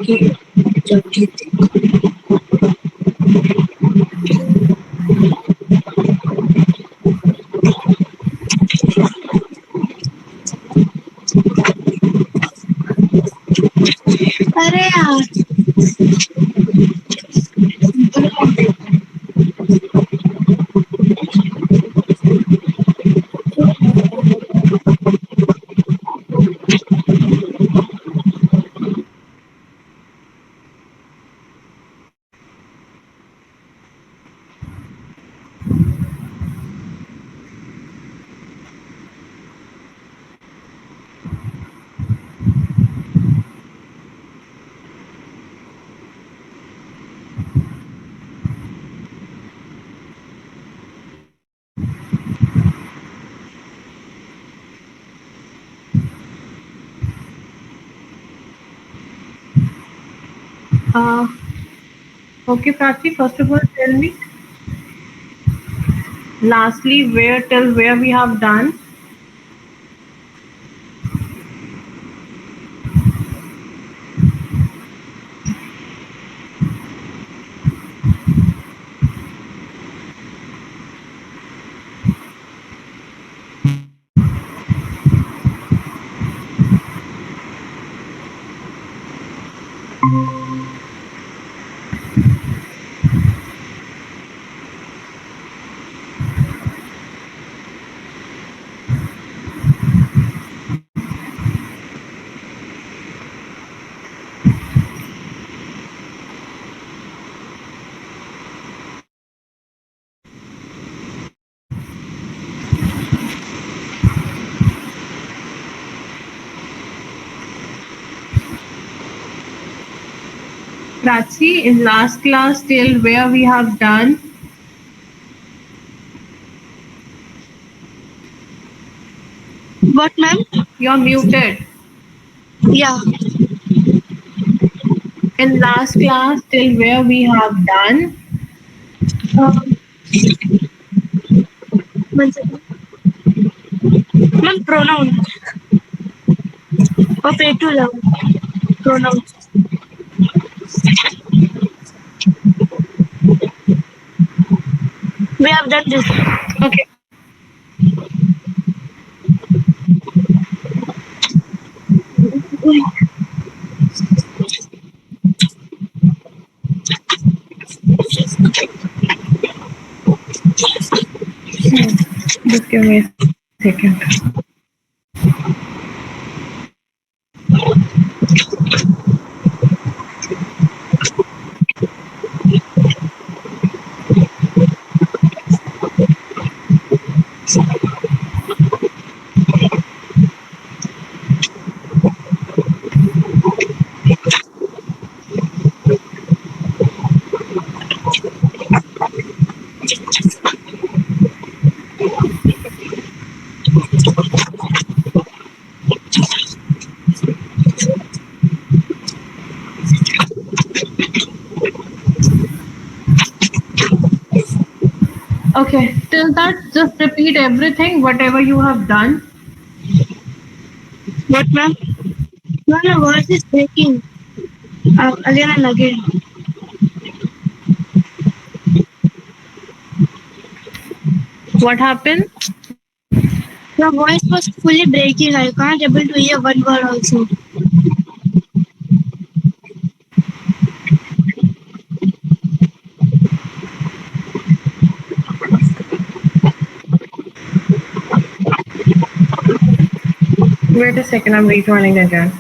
की जल्दी थी। अरे यार Okay, Prachi, first of all, tell me, lastly, where till where we have done. Prachi, in last class till where we have done. what ma'am? You're muted. Yeah. In last class till where we have done. Um, one second. Ma'am, pronoun of A to love. Pronouns. We have done this. Okay. Just give me a second. Okay, till that, just repeat everything, whatever you have done. What ma'am? No, your voice is breaking. Again and again. What happened? Your voice was fully breaking. I can't able to hear one word also. Wait a second, I'm rejoining again.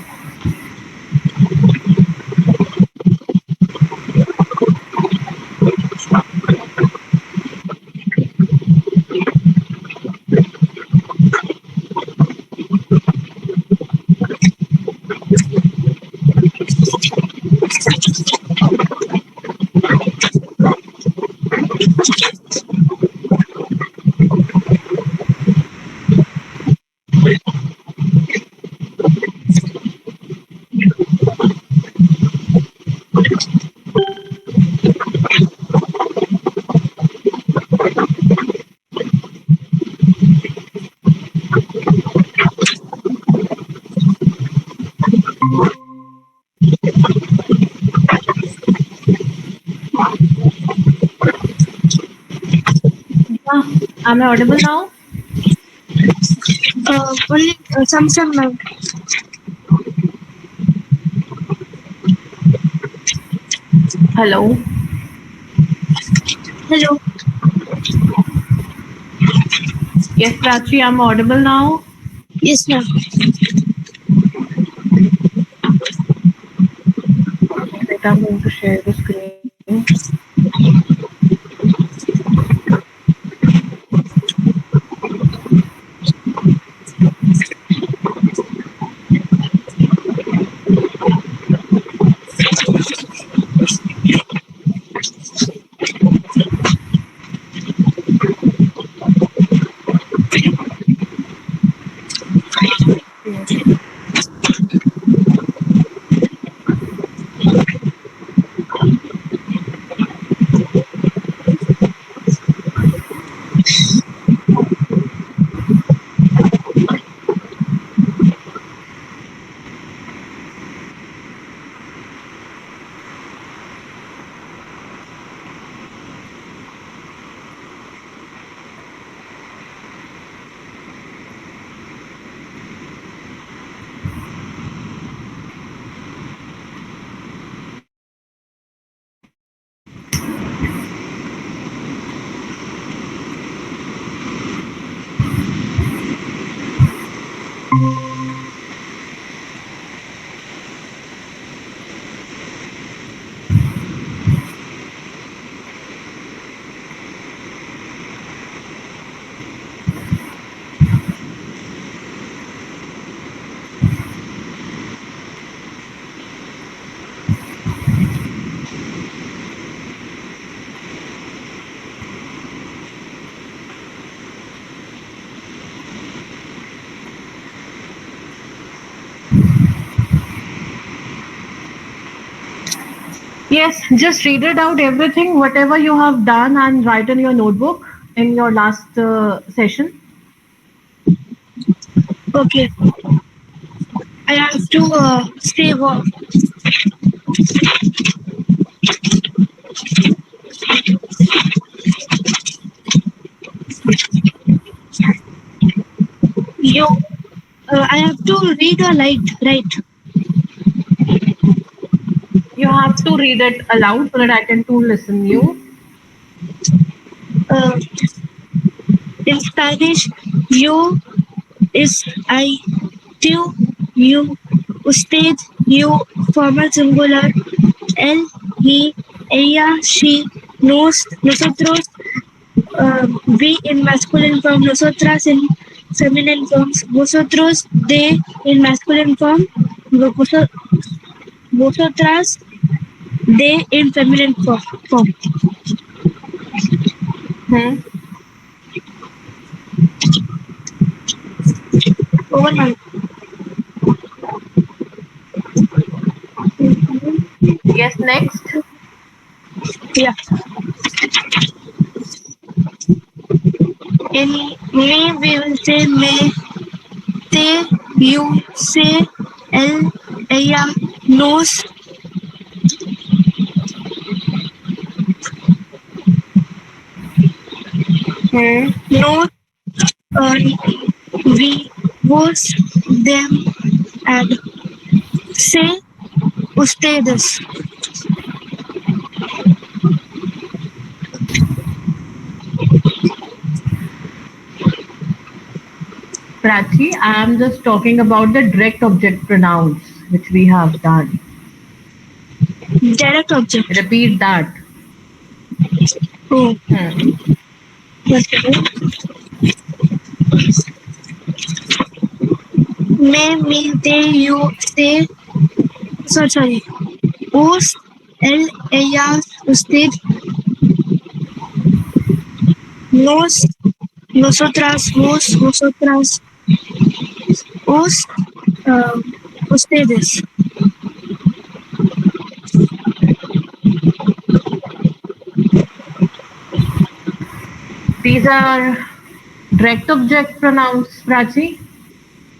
Am I audible now? Only some now. Hello. Hello. Yes, Prachi, I'm audible now. Yes, ma'am. Wait, I'm going to share the screen. Yes. Yes, just read it out everything, whatever you have done, and write in your notebook in your last session. Okay. I have to stay warm. You. I have to read or write. Right. You have to read it aloud so that I can to listen you. Uh, in Spanish, yo is I, tú, you, usted, you, formal singular, él, he, ella, she, nos, nosotros, we in masculine form, nosotras in feminine forms, vosotros, they in masculine form, vosotras, they in feminine form. Hmm. Over now. Yes, next. Yeah. In me, we will say me, te, you, say, él, ella, nos, Hmm. no, we, vos, them, and say, ustedes. Prachi, I am just talking about the direct object pronouns which we have done. Direct object. Repeat that. Oh, Hmm. okay. Me, they, you, say, sorry. Us, él, ellas, usted, nos, nosotras, vos, vosotras, us, um, ustedes. These are direct object pronouns, Prachi.